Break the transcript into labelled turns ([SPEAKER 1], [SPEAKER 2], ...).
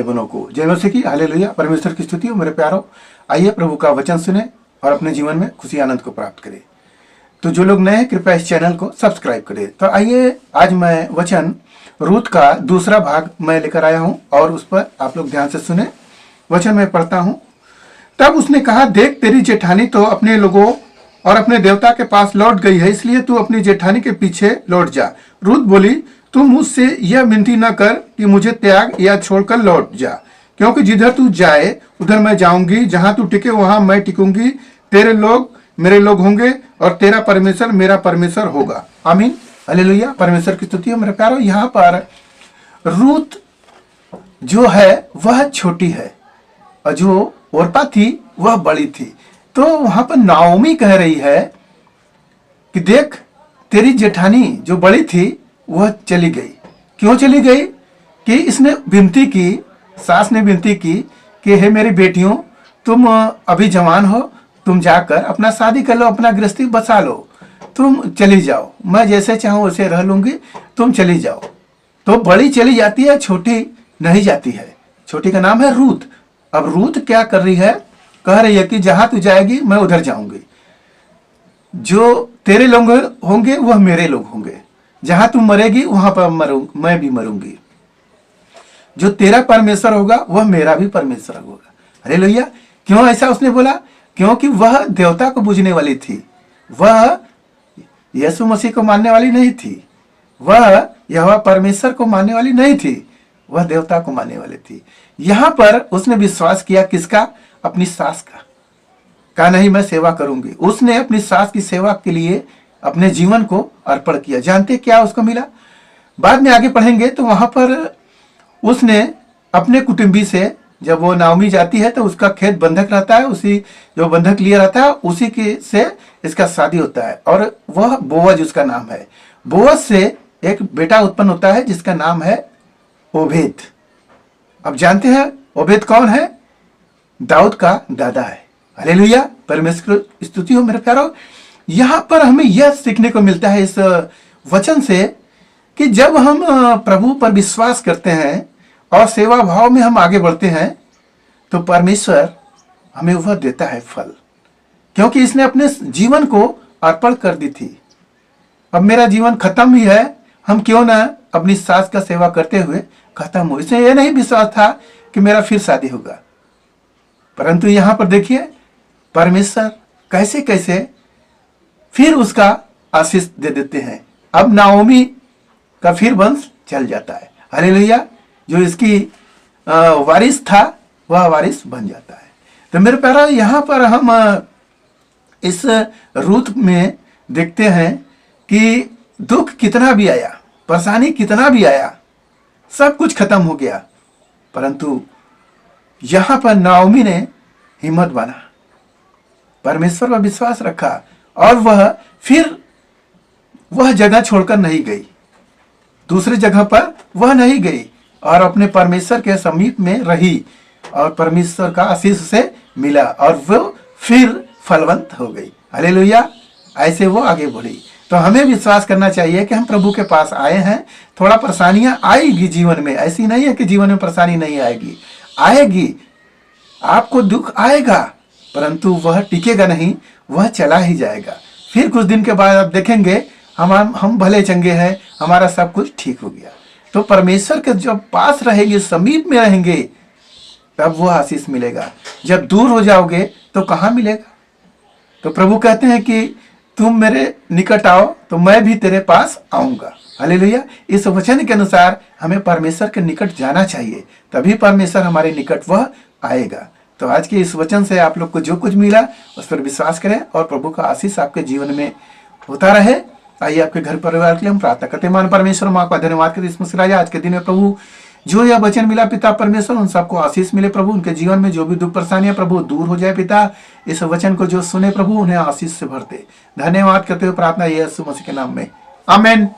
[SPEAKER 1] भाई बहनों को जय मसीह की, हालेलुया। परमेश्वर की स्तुति हो मेरे प्यारों। आइए प्रभु का वचन सुने और अपने जीवन में खुशी आनंद को प्राप्त करें। तो जो लोग नए हैं कृपया इस चैनल को सब्सक्राइब करें। तो आइए आज मैं वचन रूत का दूसरा भाग मैं लेकर आया हूं और उस पर आप लोग ध्यान से सुने। वचन मैं पढ़ता हूं। तब उसने कहा, देख तेरी जेठानी तो अपने लोगों और अपने देवता के पास लौट गई है, इसलिए तू अपनी जेठानी के पीछे लौट जा। रूत बोली, तू मुझसे यह विनती न कर कि मुझे त्याग या छोड़कर लौट जा, क्योंकि जिधर तू जाए उधर मैं जाऊंगी, जहां तू टिके वहां मैं टिकूंगी। तेरे लोग मेरे लोग होंगे और तेरा परमेश्वर मेरा परमेश्वर होगा। आमीन, हालेलुया। परमेश्वर की स्तुति हो मेरे प्यारो। यहाँ पर रूत जो है वह छोटी है और जो ओर्पा थी वह बड़ी थी। तो वहां पर नाओमी कह रही है कि देख तेरी जेठानी जो बड़ी थी वह चली गई। क्यों चली गई? कि इसने विनती की, सास ने विनती की कि हे मेरी बेटियों, तुम अभी जवान हो, तुम जाकर अपना शादी कर लो, अपना गृहस्थी बसा लो, तुम चली जाओ, मैं जैसे चाहूं वैसे रह लूंगी, तुम चली जाओ। तो बड़ी चली जाती है, छोटी नहीं जाती है। छोटी का नाम है रूत। अब रूत क्या कर रही है? कह रही है कि जहां तू जाएगी मैं उधर जाऊंगी, जो तेरे लोग होंगे वह मेरे लोग होंगे, जहां तू मरेगी वहां पर मैं भी मरूंगी, जो तेरा परमेश्वर होगा वह मेरा भी परमेश्वर होगा। हालेलुया। क्यों ऐसा उसने बोला? क्योंकि वह देवता को पूजने वाली थी, वह यीशु मसीह को मानने वाली नहीं थी, वह यहोवा परमेश्वर को मानने वाली नहीं थी, वह देवता को मानने वाली थी। यहां पर उसने विश्वास किया किसका? अपनी सास का। कहा नहीं मैं सेवा करूंगी। उसने अपनी सास की सेवा के लिए अपने जीवन को अर्पण किया। जानते क्या उसको मिला? बाद में आगे पढ़ेंगे तो वहां पर उसने अपने कुटुंबी से, जब वो नाओमी जाती है तो उसका खेत बंधक रहता है, उसी जो बंधक लिया रहता है उसी के से इसका शादी होता है और वह बोअज उसका नाम है। बोअज से एक बेटा उत्पन्न होता है जिसका नाम है ओबेद। अब जानते हैं ओबेद कौन है? दाऊद का दादा है। हालेलुया। परमेश्वर की स्तुति हो मेरे प्यारो। यहां पर हमें यह सीखने को मिलता है इस वचन से कि जब हम प्रभु पर विश्वास करते हैं और सेवा भाव में हम आगे बढ़ते हैं तो परमेश्वर हमें वह देता है फल, क्योंकि इसने अपने जीवन को अर्पण कर दी थी। अब मेरा जीवन खत्म ही है, हम क्यों ना अपनी सास का सेवा करते हुए खत्म हो। इसे यह नहीं विश्वास था कि मेरा फिर शादी होगा, परंतु यहां पर देखिए परमेश्वर कैसे कैसे फिर उसका आशीष दे देते हैं। अब नाओमी का फिर वंश चल जाता है। हालेलुया। जो इसकी वारिस था वह वारिस बन जाता है। तो मेरे प्यारा यहां पर हम इस रूत में देखते हैं कि दुख कितना भी आया, परेशानी कितना भी आया, सब कुछ खत्म हो गया, परंतु यहां पर नाओमी ने हिम्मत बना, परमेश्वर पर विश्वास रखा और वह जगह छोड़कर नहीं गई, दूसरी जगह पर वह नहीं गई और अपने परमेश्वर के समीप में रही और परमेश्वर का आशीष से मिला और वो फिर फलवंत हो गई। हालेलुया। ऐसे वो आगे बढ़ी। तो हमें विश्वास करना चाहिए कि हम प्रभु के पास आए हैं। थोड़ा परेशानियां आएगी जीवन में, ऐसी नहीं है कि जीवन में परेशानी नहीं आएगी, आएगी, आपको दुख आएगा, परंतु वह टिकेगा नहीं, वह चला ही जाएगा। फिर कुछ दिन के बाद आप देखेंगे हम भले चंगे हैं, हमारा सब कुछ ठीक हो गया। तो परमेश्वर के जब पास रहेंगे, समीप में रहेंगे, तब वह आशीष मिलेगा। जब दूर हो जाओगे तो कहां मिलेगा? तो प्रभु कहते हैं कि तुम मेरे निकट आओ तो मैं भी तेरे पास आऊंगा। हालेलुया। इस वचन के अनुसार हमें परमेश्वर के निकट जाना चाहिए, तभी परमेश्वर हमारे निकट वह आएगा। तो आज के इस वचन से आप लोग को जो कुछ मिला उस पर विश्वास करें और प्रभु का आशीष आपके जीवन में होता रहे। आइए आपके घर परिवार के लिए हम प्रार्थना करते हैं। मान परमेश्वर माँ का धन्यवाद करते इस मुस्कुराए आज के दिन में प्रभु जो यह वचन मिला पिता परमेश्वर उन सबको आशीष मिले प्रभु। उनके जीवन में जो भी दुख परेशानियां प्रभु दूर हो जाए पिता। इस वचन को जो सुने प्रभु उन्हें आशीष से भरते। धन्यवाद करते हुए प्रार्थना यीशु मसीह के नाम में, आमीन।